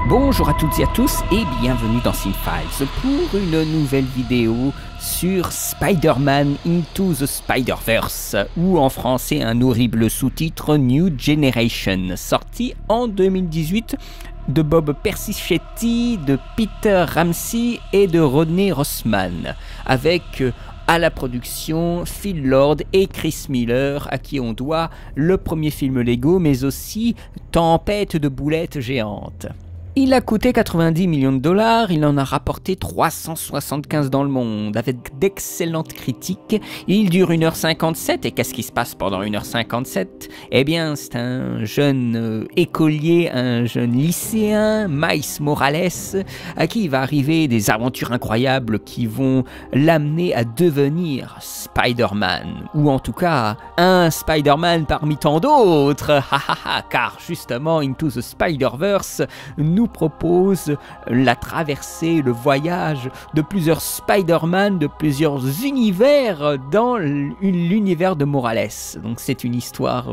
Bonjour à toutes et à tous et bienvenue dans Cinefiles pour une nouvelle vidéo sur Spider-Man Into the Spider-Verse ou en français un horrible sous-titre New Generation, sorti en 2018 de Bob Persichetti, de Peter Ramsey et de Rodney Rossman, avec à la production Phil Lord et Chris Miller, à qui on doit le premier film Lego, mais aussi Tempête de boulettes géantes. Il a coûté 90 millions de dollars, il en a rapporté 375 dans le monde, avec d'excellentes critiques. Il dure 1h57, et qu'est-ce qui se passe pendant 1h57 ? Eh bien, c'est un jeune écolier, un jeune lycéen, Miles Morales, à qui il va arriver des aventures incroyables qui vont l'amener à devenir Spider-Man, ou en tout cas, un Spider-Man parmi tant d'autres, car justement, Into the Spider-Verse nous propose la traversée, le voyage de plusieurs Spider-Man, de plusieurs univers dans l'univers de Morales. Donc c'est une histoire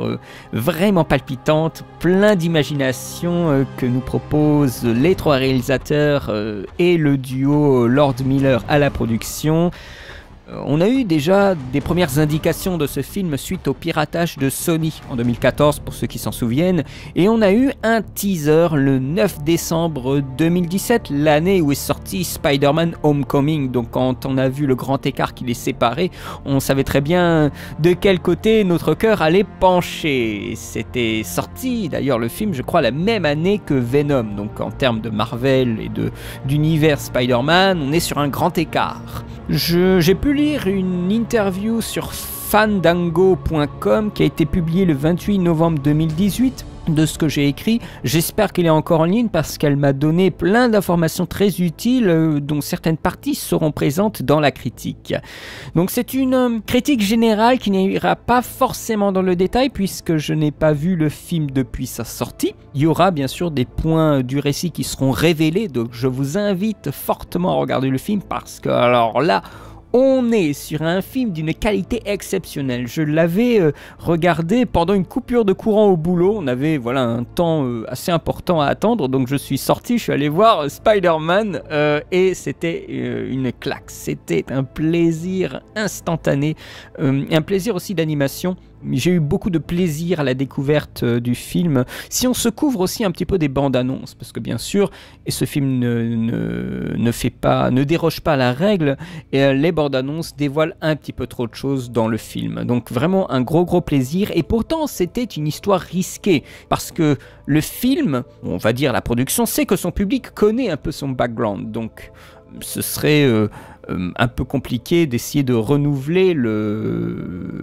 vraiment palpitante, plein d'imagination que nous proposent les trois réalisateurs et le duo Lord Miller à la production. On a eu déjà des premières indications de ce film suite au piratage de Sony en 2014, pour ceux qui s'en souviennent, et on a eu un teaser le 9 décembre 2017, l'année où est sorti Spider-Man Homecoming. Donc quand on a vu le grand écart qui les séparait, on savait très bien de quel côté notre cœur allait pencher. C'était sorti d'ailleurs le film, je crois, la même année que Venom, donc en termes de Marvel et d'univers Spider-Man, on est sur un grand écart. J'ai pu lire une interview sur fandango.com qui a été publiée le 28 novembre 2018 de ce que j'ai écrit. J'espère qu'elle est encore en ligne parce qu'elle m'a donné plein d'informations très utiles dont certaines parties seront présentes dans la critique. Donc c'est une critique générale qui n'ira pas forcément dans le détail puisque je n'ai pas vu le film depuis sa sortie. Il y aura bien sûr des points du récit qui seront révélés, donc je vous invite fortement à regarder le film parce que alors là, on est sur un film d'une qualité exceptionnelle. Je l'avais regardé pendant une coupure de courant au boulot. On avait un temps assez important à attendre. Donc je suis sorti, je suis allé voir Spider-Man et c'était une claque. C'était un plaisir instantané, un plaisir aussi d'animation. J'ai eu beaucoup de plaisir à la découverte du film. Si on se couvre aussi un petit peu des bandes annonces, parce que bien sûr, et ce film ne déroge pas à la règle, et les bandes annonces dévoilent un petit peu trop de choses dans le film. Donc vraiment un gros plaisir. Et pourtant, c'était une histoire risquée, parce que le film, on va dire la production, sait que son public connaît un peu son background. Donc ce serait un peu compliqué d'essayer de renouveler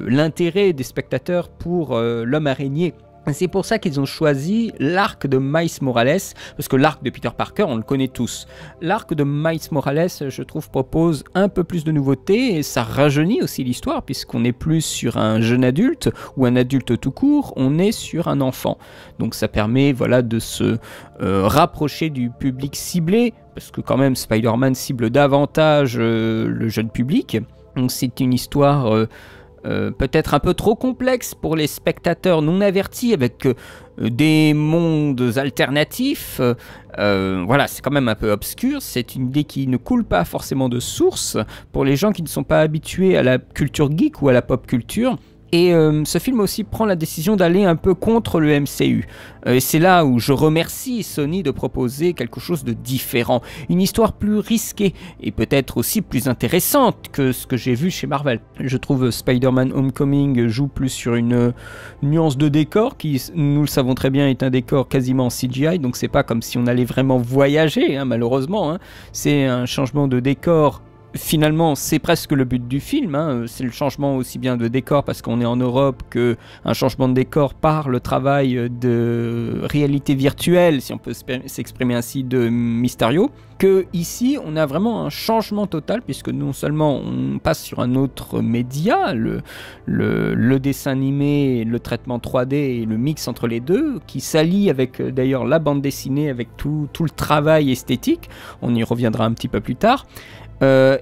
l'intérêt des spectateurs pour l'homme araignée. C'est pour ça qu'ils ont choisi l'arc de Miles Morales, parce que l'arc de Peter Parker, on le connaît tous. L'arc de Miles Morales, je trouve, propose un peu plus de nouveautés, et ça rajeunit aussi l'histoire, puisqu'on n'est plus sur un jeune adulte, ou un adulte tout court, on est sur un enfant. Donc ça permet de se rapprocher du public ciblé, parce que quand même Spider-Man cible davantage le jeune public. Donc c'est une histoire peut-être un peu trop complexe pour les spectateurs non avertis, avec des mondes alternatifs. C'est quand même un peu obscur. C'est une idée qui ne coule pas forcément de source pour les gens qui ne sont pas habitués à la culture geek ou à la pop culture. Et ce film aussi prend la décision d'aller un peu contre le MCU. Et c'est là où je remercie Sony de proposer quelque chose de différent. Une histoire plus risquée et peut-être aussi plus intéressante que ce que j'ai vu chez Marvel. Je trouve Spider-Man Homecoming joue plus sur une nuance de décor qui, nous le savons très bien, est un décor quasiment en CGI. Donc c'est pas comme si on allait vraiment voyager, malheureusement. C'est un changement de décor. Finalement, c'est presque le but du film, c'est le changement aussi bien de décor parce qu'on est en Europe qu'un changement de décor par le travail de réalité virtuelle, si on peut s'exprimer ainsi, de Mysterio, que ici on a vraiment un changement total puisque non seulement on passe sur un autre média, le dessin animé, le traitement 3D et le mix entre les deux, qui s'allie avec d'ailleurs la bande dessinée, avec tout le travail esthétique, on y reviendra un petit peu plus tard.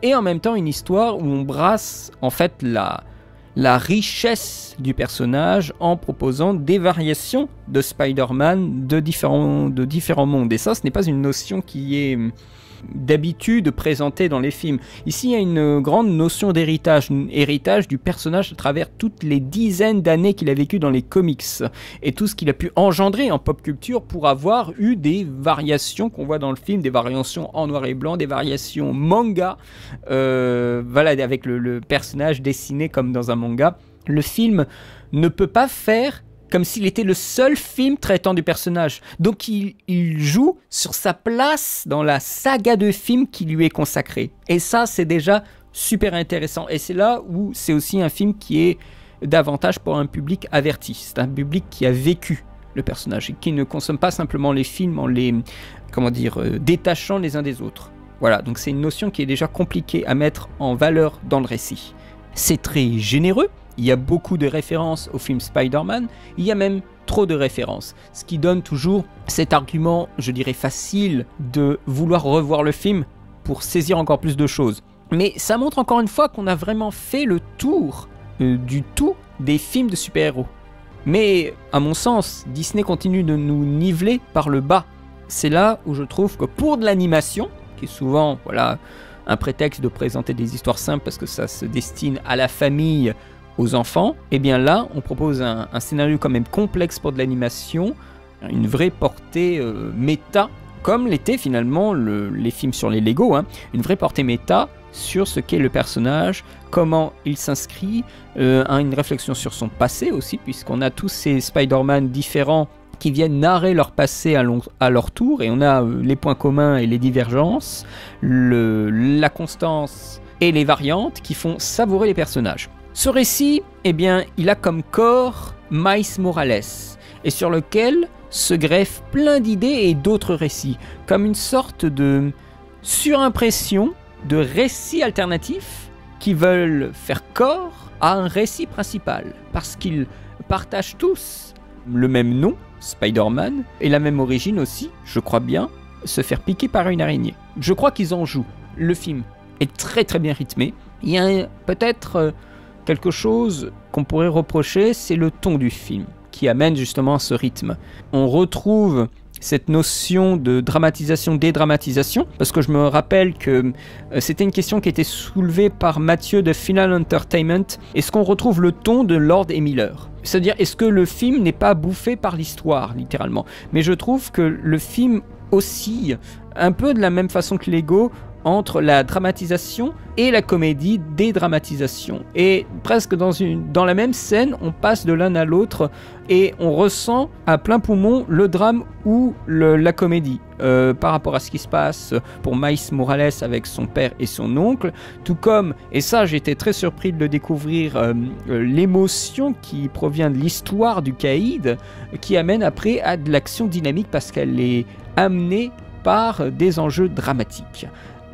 Et en même temps une histoire où on brasse en fait la richesse du personnage en proposant des variations de Spider-Man de différents mondes. Et ça, ce n'est pas une notion qui est d'habitude présentée dans les films. Ici, il y a une grande notion d'héritage, héritage du personnage à travers toutes les dizaines d'années qu'il a vécu dans les comics et tout ce qu'il a pu engendrer en pop culture pour avoir eu des variations qu'on voit dans le film, des variations en noir et blanc, des variations manga, voilà, avec le personnage dessiné comme dans un manga. Le film ne peut pas faire comme s'il était le seul film traitant du personnage. Donc il joue sur sa place dans la saga de films qui lui est consacrée. Et ça, c'est déjà super intéressant. Et c'est là où c'est aussi un film qui est davantage pour un public averti. C'est un public qui a vécu le personnage et qui ne consomme pas simplement les films en les, détachant les uns des autres. Voilà, donc c'est une notion qui est déjà compliquée à mettre en valeur dans le récit. C'est très généreux. Il y a beaucoup de références au film Spider-Man, il y a même trop de références, ce qui donne toujours cet argument, je dirais facile, de vouloir revoir le film pour saisir encore plus de choses. Mais ça montre encore une fois qu'on a vraiment fait le tour du tout des films de super-héros. Mais à mon sens, Disney continue de nous niveler par le bas. C'est là où je trouve que pour de l'animation, qui est souvent un prétexte de présenter des histoires simples parce que ça se destine à la famille, aux enfants, et bien là, on propose un scénario quand même complexe pour de l'animation, une vraie portée méta, comme l'étaient finalement les films sur les Lego, une vraie portée méta sur ce qu'est le personnage, comment il s'inscrit, une réflexion sur son passé aussi, puisqu'on a tous ces Spider-Man différents qui viennent narrer leur passé à leur tour, et on a les points communs et les divergences, la constance et les variantes qui font savourer les personnages. Ce récit, eh bien, il a comme corps Miles Morales, et sur lequel se greffent plein d'idées et d'autres récits, comme une sorte de surimpression de récits alternatifs qui veulent faire corps à un récit principal, parce qu'ils partagent tous le même nom, Spider-Man, et la même origine aussi, je crois bien, se faire piquer par une araignée. Je crois qu'ils en jouent. Le film est très très bien rythmé. Il y a peut-être quelque chose qu'on pourrait reprocher, c'est le ton du film, qui amène justement à ce rythme. On retrouve cette notion de dramatisation, dédramatisation, parce que je me rappelle que c'était une question qui était soulevée par Mathieu de Final Entertainment. Est-ce qu'on retrouve le ton de Lord et Miller ? C'est-à-dire, est-ce que le film n'est pas bouffé par l'histoire, littéralement ? Mais je trouve que le film oscille un peu de la même façon que Lego entre la dramatisation et la comédie dédramatisation. Et presque dans la même scène, on passe de l'un à l'autre et on ressent à plein poumon le drame ou la comédie par rapport à ce qui se passe pour Miles Morales avec son père et son oncle, tout comme, et ça j'ai été très surpris de le découvrir, l'émotion qui provient de l'histoire du caïd qui amène après à de l'action dynamique parce qu'elle est amenée par des enjeux dramatiques.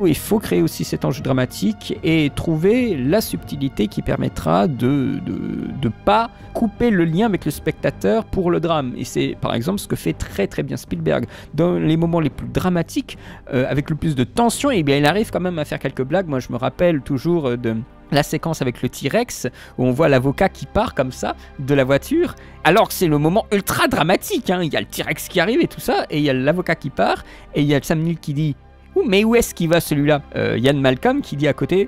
Il faut créer aussi cet enjeu dramatique et trouver la subtilité qui permettra de pas couper le lien avec le spectateur pour le drame. Et c'est par exemple ce que fait très très bien Spielberg. Dans les moments les plus dramatiques, avec le plus de tension, eh bien, il arrive quand même à faire quelques blagues. Moi je me rappelle toujours de la séquence avec le T-Rex où on voit l'avocat qui part comme ça de la voiture alors que c'est le moment ultra dramatique, il y a le T-Rex qui arrive et tout ça, et il y a l'avocat qui part et il y a Sam Neill qui dit mais où est-ce qu'il va celui-là ? Ian Malcolm qui dit à côté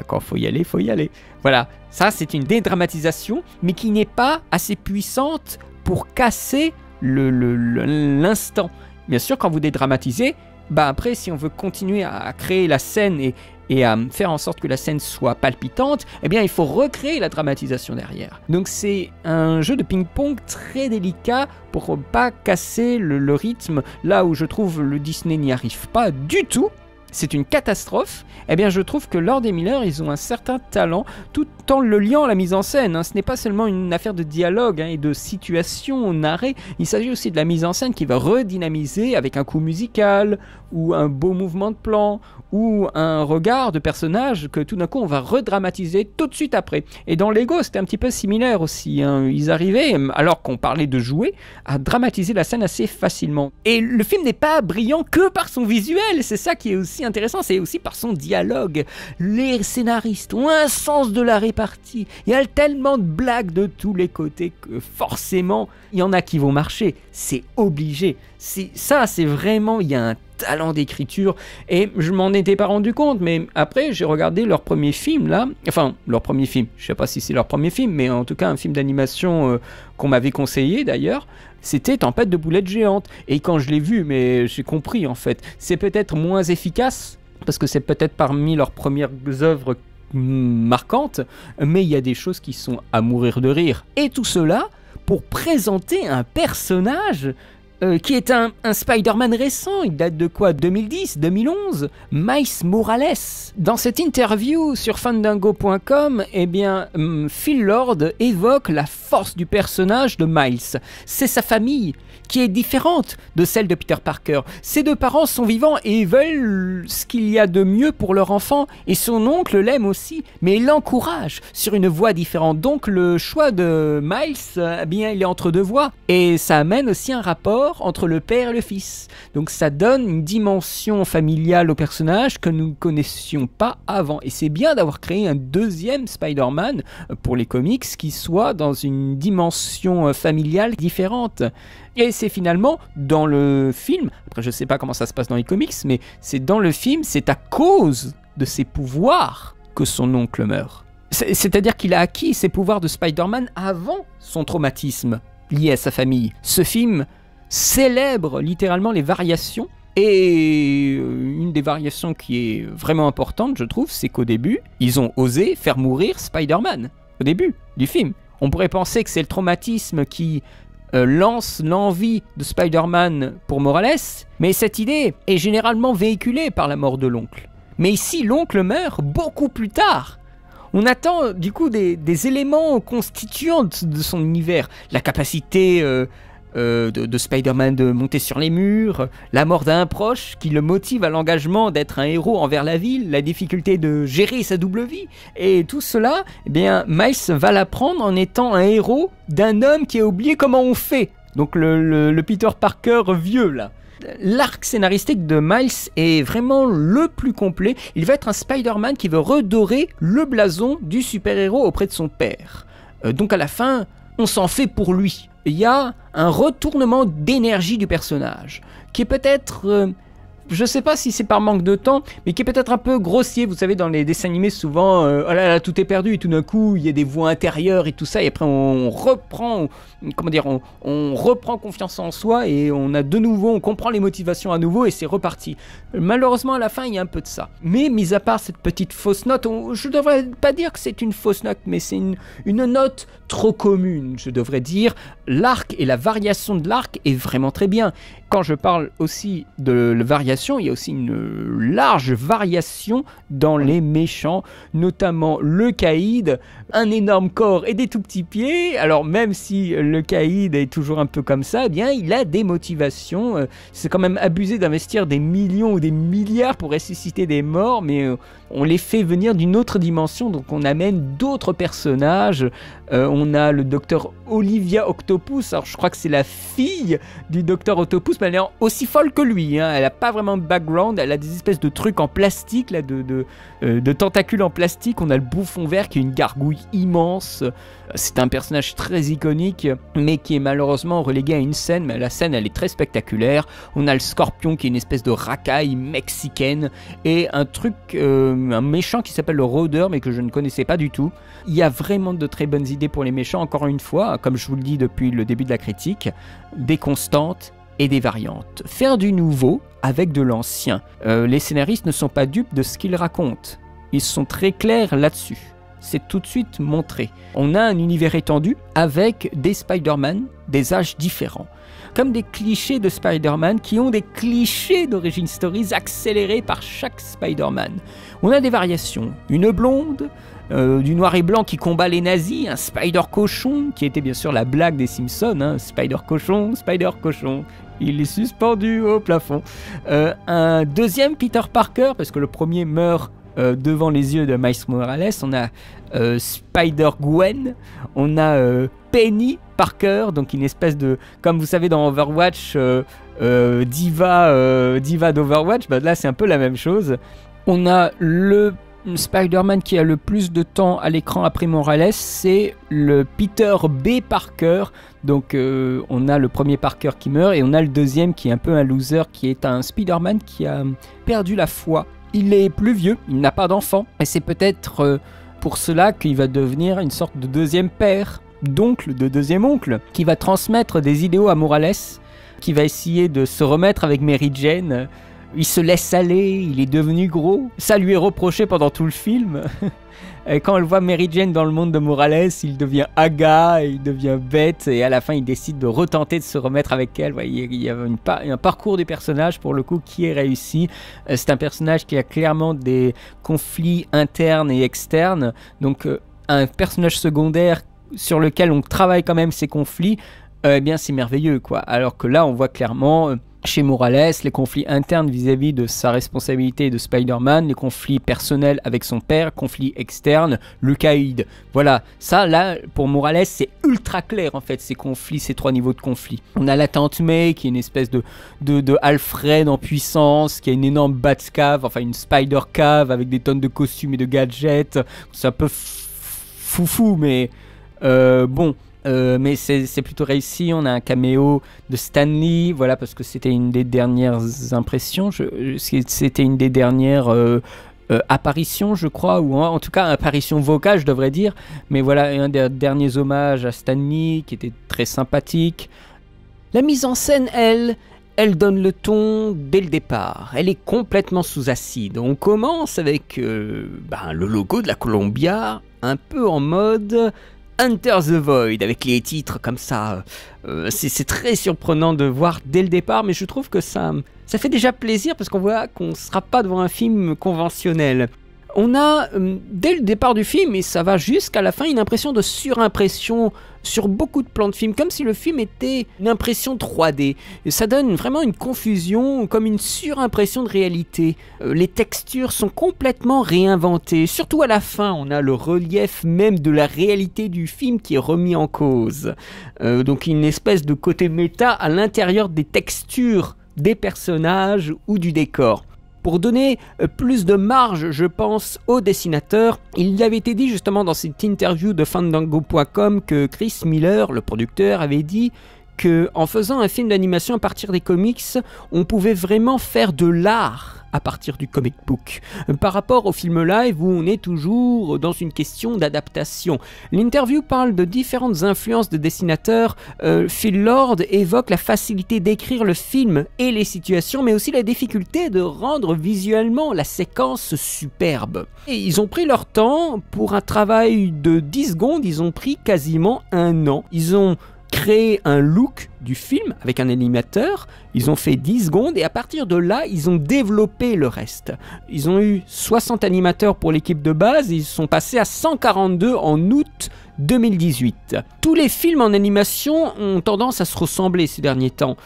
quand faut y aller, faut y aller. Voilà, ça c'est une dédramatisation, mais qui n'est pas assez puissante pour casser l'instant. Bien sûr, quand vous dédramatisez, après si on veut continuer à créer la scène et à faire en sorte que la scène soit palpitante, eh bien il faut recréer la dramatisation derrière. Donc c'est un jeu de ping-pong très délicat pour pas casser le rythme, là où je trouve le Disney n'y arrive pas du tout. C'est une catastrophe. Eh bien je trouve que Lord et Miller, ils ont un certain talent, tout en le liant à la mise en scène. Ce n'est pas seulement une affaire de dialogue et de situation narrée, il s'agit aussi de la mise en scène qui va redynamiser avec un coup musical, ou un beau mouvement de plan, ou un regard de personnage que tout d'un coup on va redramatiser tout de suite après. Et dans Lego c'était un petit peu similaire aussi, ils arrivaient, alors qu'on parlait de jouer, à dramatiser la scène assez facilement. Et le film n'est pas brillant que par son visuel, c'est ça qui est aussi aussi intéressant, c'est aussi par son dialogue. Les scénaristes ont un sens de la répartie. Il y a tellement de blagues de tous les côtés que forcément, il y en a qui vont marcher. C'est obligé. C'est vraiment, il y a un talent d'écriture et je m'en étais pas rendu compte, mais après j'ai regardé leur premier film là, enfin leur premier film, je sais pas si c'est leur premier film, mais en tout cas un film d'animation qu'on m'avait conseillé d'ailleurs, c'était Tempête de boulettes géantes, et quand je l'ai vu, mais j'ai compris en fait, c'est peut-être moins efficace parce que c'est peut-être parmi leurs premières œuvres marquantes, mais il y a des choses qui sont à mourir de rire, et tout cela pour présenter un personnage qui est un Spider-Man récent. Il date de quoi, 2010, 2011, Miles Morales. Dans cette interview sur Fandango.com, eh bien, Phil Lord évoque la force du personnage de Miles. C'est sa famille qui est différente de celle de Peter Parker. Ses deux parents sont vivants et veulent ce qu'il y a de mieux pour leur enfant, et son oncle l'aime aussi, mais il l'encourage sur une voie différente. Donc le choix de Miles, eh bien, il est entre deux voies, et ça amène aussi un rapport entre le père et le fils. Donc ça donne une dimension familiale au personnage que nous ne connaissions pas avant, et c'est bien d'avoir créé un deuxième Spider-Man pour les comics qui soit dans une dimension familiale différente. Et c'est finalement dans le film, après je sais pas comment ça se passe dans les comics, mais c'est dans le film, c'est à cause de ses pouvoirs que son oncle meurt. C'est-à-dire qu'il a acquis ses pouvoirs de Spider-Man avant son traumatisme lié à sa famille. Ce film célèbre littéralement les variations, et une des variations qui est vraiment importante, je trouve, c'est qu'au début, ils ont osé faire mourir Spider-Man, au début du film. On pourrait penser que c'est le traumatisme qui lance l'envie de Spider-Man pour Morales, mais cette idée est généralement véhiculée par la mort de l'oncle. Mais ici, l'oncle meurt beaucoup plus tard. On attend du coup des éléments constituants de son univers, la capacité de Spider-Man de monter sur les murs, la mort d'un proche qui le motive à l'engagement d'être un héros envers la ville, la difficulté de gérer sa double vie, et tout cela, eh bien, Miles va l'apprendre en étant un héros d'un homme qui a oublié comment on fait. Donc le Peter Parker vieux là. L'arc scénaristique de Miles est vraiment le plus complet. Il va être un Spider-Man qui veut redorer le blason du super-héros auprès de son père. Donc à la fin, on s'en fait pour lui. Il y a un retournement d'énergie du personnage, qui est peut-être, je sais pas si c'est par manque de temps, mais qui est peut-être un peu grossier. Vous savez, dans les dessins animés, souvent, oh là là, tout est perdu, et tout d'un coup, il y a des voix intérieures et tout ça, et après on reprend, on reprend confiance en soi, et on a de nouveau, on comprend les motivations à nouveau, et c'est reparti. Malheureusement, à la fin, il y a un peu de ça. Mais, mis à part cette petite fausse note, je devrais pas dire que c'est une fausse note, mais c'est une note trop commune, je devrais dire. L'arc et la variation de l'arc est vraiment très bien. Quand je parle aussi de variation, il y a aussi une large variation dans les méchants, notamment le Caïd, un énorme corps et des tout petits pieds. Alors même si le Caïd est toujours un peu comme ça, eh bien il a des motivations. C'est quand même abusé d'investir des millions ou des milliards pour ressusciter des morts, mais on les fait venir d'une autre dimension, donc on amène d'autres personnages. On a le docteur Olivia Octopus, alors je crois que c'est la fille du docteur Octopus, mais elle est aussi folle que lui, hein. Elle n'a pas vraiment de background, elle a des espèces de trucs en plastique, là, de tentacules en plastique. On a le bouffon vert qui est une gargouille immense. C'est un personnage très iconique, mais qui est malheureusement relégué à une scène, mais la scène elle est très spectaculaire. On a le scorpion qui est une espèce de racaille mexicaine, et un méchant qui s'appelle le rôdeur, mais que je ne connaissais pas du tout. Il y a vraiment de très bonnes idées pour les méchants, encore une fois, comme je vous le dis depuis le début de la critique, des constantes et des variantes. Faire du nouveau avec de l'ancien. Les scénaristes ne sont pas dupes de ce qu'ils racontent. Ils sont très clairs là-dessus. C'est tout de suite montré. On a un univers étendu avec des Spider-Man, des âges différents. Comme des clichés de Spider-Man qui ont des clichés d'origin stories accélérés par chaque Spider-Man. On a des variations. Une blonde, du noir et blanc qui combat les nazis, un Spider-Cochon, qui était bien sûr la blague des Simpsons, hein, Spider-Cochon, Spider-Cochon, il est suspendu au plafond. Un deuxième Peter Parker, parce que le premier meurt devant les yeux de Miles Morales. On a Spider-Gwen, on a Penny Parker, donc une espèce de, comme vous savez dans Overwatch, diva d'Overwatch, bah là c'est un peu la même chose. On a le Spider-Man qui a le plus de temps à l'écran après Morales, c'est le Peter B. Parker. Donc on a le premier Parker qui meurt et on a le deuxième qui est un peu un loser, qui est un Spider-Man qui a perdu la foi. Il est plus vieux, il n'a pas d'enfant et c'est peut-être pour cela qu'il va devenir une sorte de deuxième père, d'oncle, de deuxième oncle, qui va transmettre des idéaux à Morales, qui va essayer de se remettre avec Mary Jane. Il se laisse aller, il est devenu gros. Ça lui est reproché pendant tout le film. Et quand elle voit Mary Jane dans le monde de Morales, il devient haga, il devient bête, et à la fin il décide de retenter de se remettre avec elle. Il y a un parcours du personnage pour le coup qui est réussi. C'est un personnage qui a clairement des conflits internes et externes. Donc un personnage secondaire sur lequel on travaille quand même ces conflits, eh bien c'est merveilleux quoi. Alors que là on voit clairement chez Morales les conflits internes vis-à-vis de sa responsabilité de Spider-Man, les conflits personnels avec son père, conflits externes, le caïd. Voilà, ça là pour Morales c'est ultra clair en fait, ces conflits, ces trois niveaux de conflit. On a la tante May qui est une espèce de Alfred en puissance, qui a une énorme Batcave, enfin une Spider Cave avec des tonnes de costumes et de gadgets. C'est un peu foufou mais bon. Mais c'est plutôt réussi. On a un caméo de Stan Lee, voilà, parce que c'était une des dernières impressions, c'était une des dernières apparitions, je crois, ou en tout cas apparition vocale, je devrais dire. Mais voilà, un des derniers hommages à Stan Lee qui était très sympathique. La mise en scène, elle donne le ton dès le départ. Elle est complètement sous acide. On commence avec le logo de la Columbia, un peu en mode Enter the Void, avec les titres comme ça. C'est très surprenant de voir dès le départ, mais je trouve que ça fait déjà plaisir parce qu'on voit qu'on ne sera pas devant un film conventionnel. On a, dès le départ du film, et ça va jusqu'à la fin, une impression de surimpression sur beaucoup de plans de film, comme si le film était une impression 3D. Et ça donne vraiment une confusion, comme une surimpression de réalité. Les textures sont complètement réinventées. Surtout à la fin, on a le relief même de la réalité du film qui est remis en cause. Donc une espèce de côté méta à l'intérieur des textures des personnages ou du décor. Pour donner plus de marge, je pense, aux dessinateurs, il avait été dit justement dans cette interview de Fandango.com que Chris Miller, le producteur, avait dit qu'en faisant un film d'animation à partir des comics, on pouvait vraiment faire de l'art à partir du comic book, par rapport au film live où on est toujours dans une question d'adaptation. L'interview parle de différentes influences de dessinateurs. Phil Lord évoque la facilité d'écrire le film et les situations, mais aussi la difficulté de rendre visuellement la séquence superbe. Et ils ont pris leur temps pour un travail de 10 secondes, ils ont pris quasiment 1 an. Ils ont créé un look du film avec un animateur, ils ont fait 10 secondes et à partir de là, ils ont développé le reste. Ils ont eu 60 animateurs pour l'équipe de base, ils sont passés à 142 en août 2018. Tous les films en animation ont tendance à se ressembler ces derniers temps.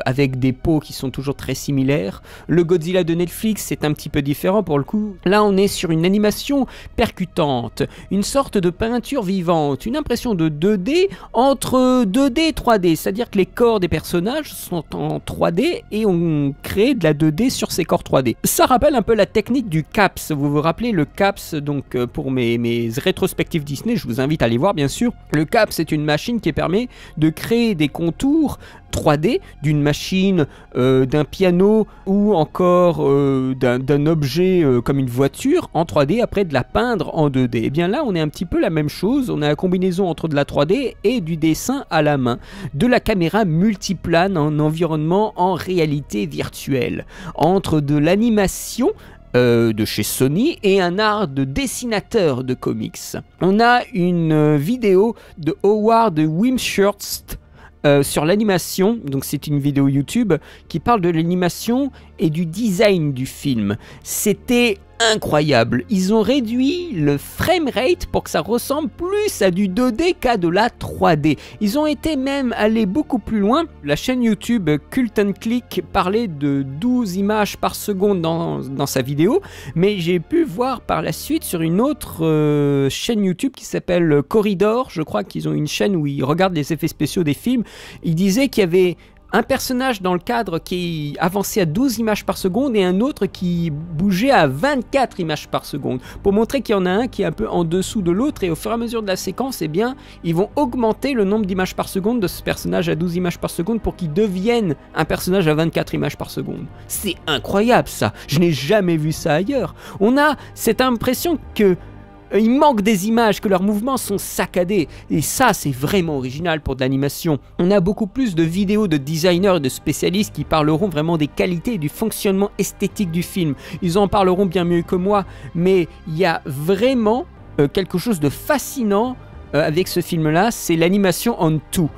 Avec des peaux qui sont toujours très similaires. Le Godzilla de Netflix c'est un petit peu différent pour le coup. Là on est sur une animation percutante, une sorte de peinture vivante, une impression de 2D entre 2D et 3D, c'est-à-dire que les corps des personnages sont en 3D et on crée de la 2D sur ces corps 3D. Ça rappelle un peu la technique du CAPS, vous vous rappelez le CAPS, donc pour mes rétrospectives Disney, je vous invite à les voir bien sûr. Le CAPS c'est une machine qui permet de créer des contours 3D d'une machine, d'un piano ou encore d'un objet comme une voiture en 3D, après de la peindre en 2D. Et bien là on est un petit peu la même chose, on a la combinaison entre de la 3D et du dessin à la main, de la caméra multiplane en environnement en réalité virtuelle, entre de l'animation de chez Sony et un art de dessinateur de comics. On a une vidéo de Howard Wimshurst sur l'animation, donc c'est une vidéo YouTube qui parle de l'animation et du design du film. C'était incroyable. Ils ont réduit le framerate pour que ça ressemble plus à du 2D qu'à de la 3D. Ils ont été même allés beaucoup plus loin. La chaîne YouTube Cult and Click parlait de 12 images par seconde dans sa vidéo, mais j'ai pu voir par la suite sur une autre chaîne YouTube qui s'appelle Corridor, je crois qu'ils ont une chaîne où ils regardent les effets spéciaux des films. Ils disaient qu'il y avait un personnage dans le cadre qui avançait à 12 images par seconde et un autre qui bougeait à 24 images par seconde, pour montrer qu'il y en a un qui est un peu en dessous de l'autre, et au fur et à mesure de la séquence, eh bien, ils vont augmenter le nombre d'images par seconde de ce personnage à 12 images par seconde pour qu'il devienne un personnage à 24 images par seconde. C'est incroyable ça, je n'ai jamais vu ça ailleurs. On a cette impression que il manque des images, que leurs mouvements sont saccadés. Et ça, c'est vraiment original pour de l'animation. On a beaucoup plus de vidéos de designers et de spécialistes qui parleront vraiment des qualités et du fonctionnement esthétique du film. Ils en parleront bien mieux que moi, mais il y a vraiment quelque chose de fascinant avec ce film-là, c'est l'animation en tout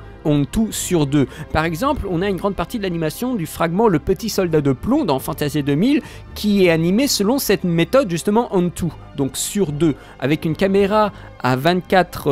sur deux. Par exemple, on a une grande partie de l'animation du fragment Le Petit Soldat de Plomb dans Fantasia 2000 qui est animé selon cette méthode justement on tout, donc sur deux, avec une caméra à 24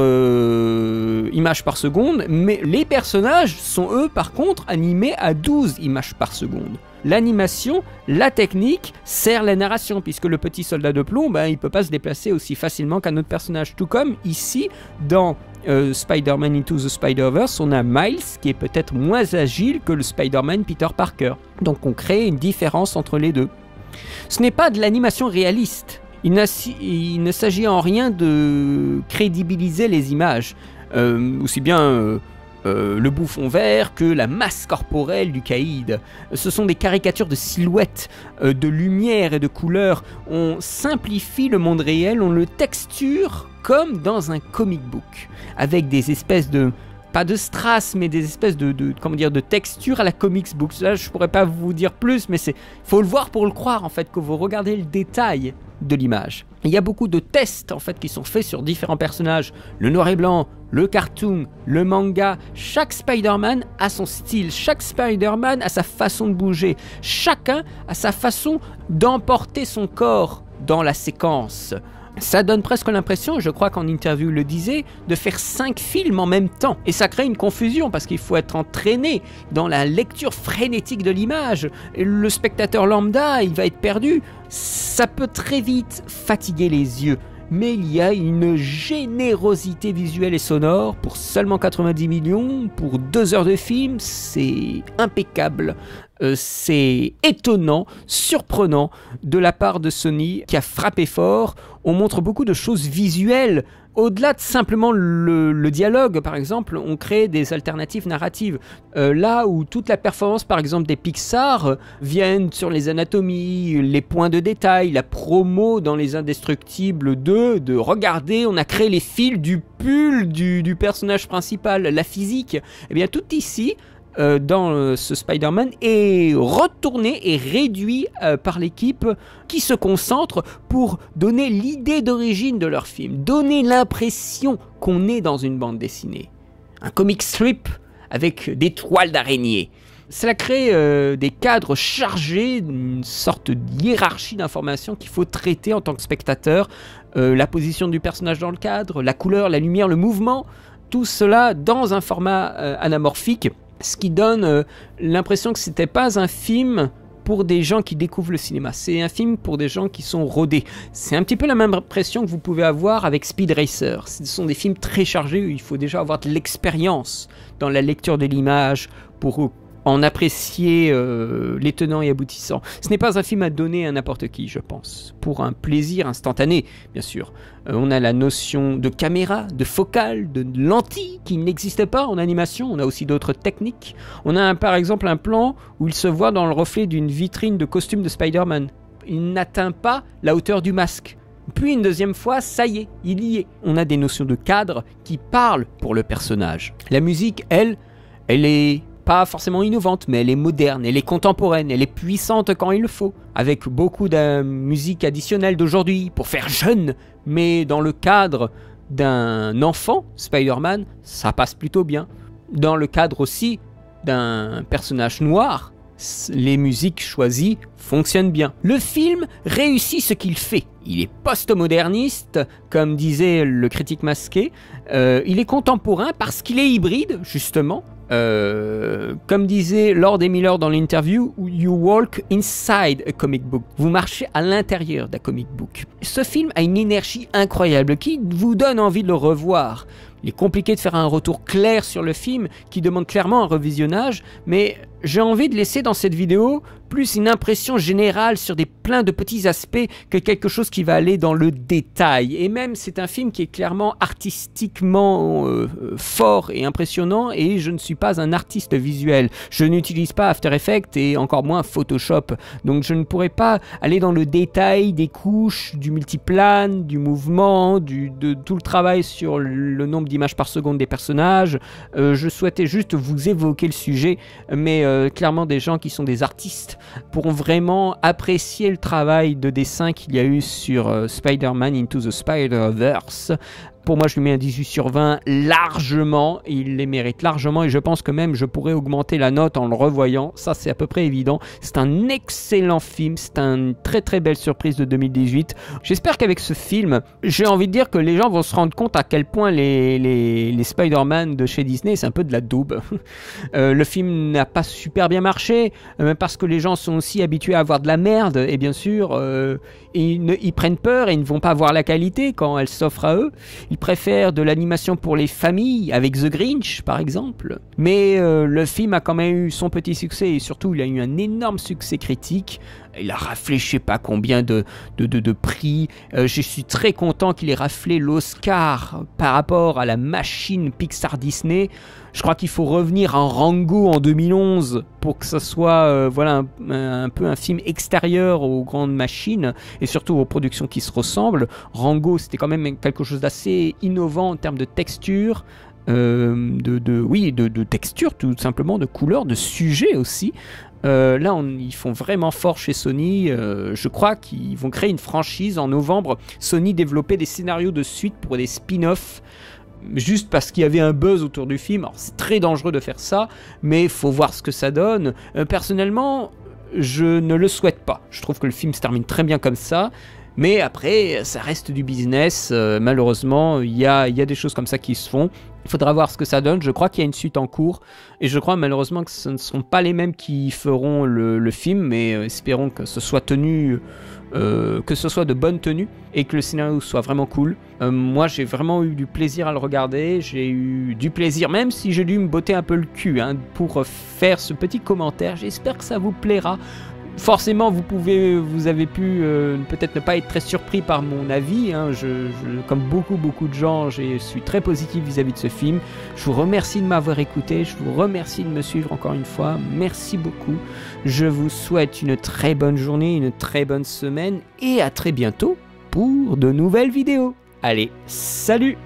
images par seconde, mais les personnages sont eux par contre animés à 12 images par seconde. L'animation, la technique sert la narration, puisque le petit soldat de plomb, il ne peut pas se déplacer aussi facilement qu'un autre personnage. Tout comme ici, dans Spider-Man Into the Spider-Verse, on a Miles qui est peut-être moins agile que le Spider-Man Peter Parker. Donc on crée une différence entre les deux. Ce n'est pas de l'animation réaliste. Il ne s'agit en rien de crédibiliser les images. Aussi bien le bouffon vert que la masse corporelle du caïd. Ce sont des caricatures de silhouettes, de lumière et de couleurs. On simplifie le monde réel, on le texture comme dans un comic book, avec des espèces de... pas de strass, mais des espèces de texture à la comics book. Là, je pourrais pas vous dire plus, mais faut le voir pour le croire, en fait, que vous regardez le détail de l'image. Il y a beaucoup de tests, en fait, qui sont faits sur différents personnages. Le noir et blanc, le cartoon, le manga. Chaque Spider-Man a son style. Chaque Spider-Man a sa façon de bouger. Chacun a sa façon d'emporter son corps dans la séquence. Ça donne presque l'impression, je crois qu'en interview le disait, de faire 5 films en même temps. Et ça crée une confusion parce qu'il faut être entraîné dans la lecture frénétique de l'image. Le spectateur lambda, il va être perdu. Ça peut très vite fatiguer les yeux. Mais il y a une générosité visuelle et sonore pour seulement 90 millions, pour 2 heures de film, c'est impeccable. C'est étonnant, surprenant de la part de Sony qui a frappé fort. On montre beaucoup de choses visuelles. Au-delà de simplement le dialogue, par exemple, on crée des alternatives narratives. Là où toute la performance, par exemple, des Pixar viennent sur les anatomies, les points de détail, la promo dans Les Indestructibles 2, de regarder, on a créé les fils du pull du personnage principal, la physique. Eh bien, tout ici... dans ce Spider-Man est retourné et réduit par l'équipe qui se concentre pour donner l'idée d'origine de leur film, donner l'impression qu'on est dans une bande dessinée. Un comic strip avec des toiles d'araignée. Cela crée des cadres chargés d'une sorte de hiérarchie d'informations qu'il faut traiter en tant que spectateur. La position du personnage dans le cadre, la couleur, la lumière, le mouvement, tout cela dans un format anamorphique. Ce qui donne l'impression que c'était pas un film pour des gens qui découvrent le cinéma. C'est un film pour des gens qui sont rodés. C'est un petit peu la même impression que vous pouvez avoir avec Speed Racer. Ce sont des films très chargés où il faut déjà avoir de l'expérience dans la lecture de l'image pour en apprécier les tenants et aboutissants. Ce n'est pas un film à donner à n'importe qui, je pense. Pour un plaisir instantané, bien sûr. On a la notion de caméra, de focale, de lentille qui n'existait pas en animation. On a aussi d'autres techniques. On a par exemple un plan où il se voit dans le reflet d'une vitrine de costume de Spider-Man. Il n'atteint pas la hauteur du masque. Puis une deuxième fois, ça y est, il y est. On a des notions de cadre qui parlent pour le personnage. La musique, elle est pas forcément innovante, mais elle est moderne, elle est contemporaine, elle est puissante quand il le faut, avec beaucoup de musique additionnelle d'aujourd'hui pour faire jeune, mais dans le cadre d'un enfant, Spider-Man, ça passe plutôt bien. Dans le cadre aussi d'un personnage noir, les musiques choisies fonctionnent bien. Le film réussit ce qu'il fait. Il est post-moderniste, comme disait le critique masqué. Il est contemporain parce qu'il est hybride, justement. Comme disait Lord et Miller dans l'interview, you walk inside a comic book. Vous marchez à l'intérieur d'un comic book. Ce film a une énergie incroyable qui vous donne envie de le revoir. Il est compliqué de faire un retour clair sur le film qui demande clairement un revisionnage, mais j'ai envie de laisser dans cette vidéo plus une impression générale sur plein de petits aspects que quelque chose qui va aller dans le détail. Et même, c'est un film qui est clairement artistiquement fort et impressionnant, et je ne suis pas un artiste visuel. Je n'utilise pas After Effects et encore moins Photoshop, donc je ne pourrais pas aller dans le détail des couches, du multiplane, du mouvement, de tout le travail sur le nombre d'images par seconde des personnages. Je souhaitais juste vous évoquer le sujet, mais clairement des gens qui sont des artistes pourront vraiment apprécier le travail de dessin qu'il y a eu sur Spider-Man Into the Spider-Verse. Pour moi, je lui mets un 18 sur 20 largement, il les mérite largement, et je pense que même je pourrais augmenter la note en le revoyant, ça c'est à peu près évident. C'est un excellent film, c'est une très très belle surprise de 2018. J'espère qu'avec ce film, j'ai envie de dire que les gens vont se rendre compte à quel point les Spider-Man de chez Disney, c'est un peu de la daube. Le film n'a pas super bien marché, parce que les gens sont aussi habitués à avoir de la merde, et bien sûr, ils prennent peur et ils ne vont pas voir la qualité quand elle s'offre à eux. Ils préfèrent de l'animation pour les familles, avec The Grinch par exemple. Mais le film a quand même eu son petit succès, et surtout il a eu un énorme succès critique. Il a raflé je sais pas combien de prix. Je suis très content qu'il ait raflé l'Oscar par rapport à la machine Pixar Disney. Je crois qu'il faut revenir en Rango en 2011 pour que ce soit voilà, un peu un film extérieur aux grandes machines et surtout aux productions qui se ressemblent. Rango, c'était quand même quelque chose d'assez innovant en termes de texture. De texture tout simplement, de couleur, de sujet aussi. Là, ils font vraiment fort chez Sony. Je crois qu'ils vont créer une franchise en novembre. Sony développait des scénarios de suite pour des spin-offs, juste parce qu'il y avait un buzz autour du film. Alors, c'est très dangereux de faire ça, mais il faut voir ce que ça donne. Personnellement, je ne le souhaite pas. Je trouve que le film se termine très bien comme ça. Mais après, ça reste du business. Malheureusement, il y a des choses comme ça qui se font. Il faudra voir ce que ça donne. Je crois qu'il y a une suite en cours. Et je crois malheureusement que ce ne seront pas les mêmes qui feront le film. Mais espérons que ce soit tenu, que ce soit de bonne tenue et que le scénario soit vraiment cool. Moi, j'ai vraiment eu du plaisir à le regarder. J'ai eu du plaisir, même si j'ai dû me botter un peu le cul pour faire ce petit commentaire. J'espère que ça vous plaira. Forcément, vous avez pu peut-être ne pas être très surpris par mon avis. Comme beaucoup de gens, je suis très positif vis-à-vis de ce film. Je vous remercie de m'avoir écouté. Je vous remercie de me suivre encore une fois. Merci beaucoup. Je vous souhaite une très bonne journée, une très bonne semaine et à très bientôt pour de nouvelles vidéos. Allez, salut!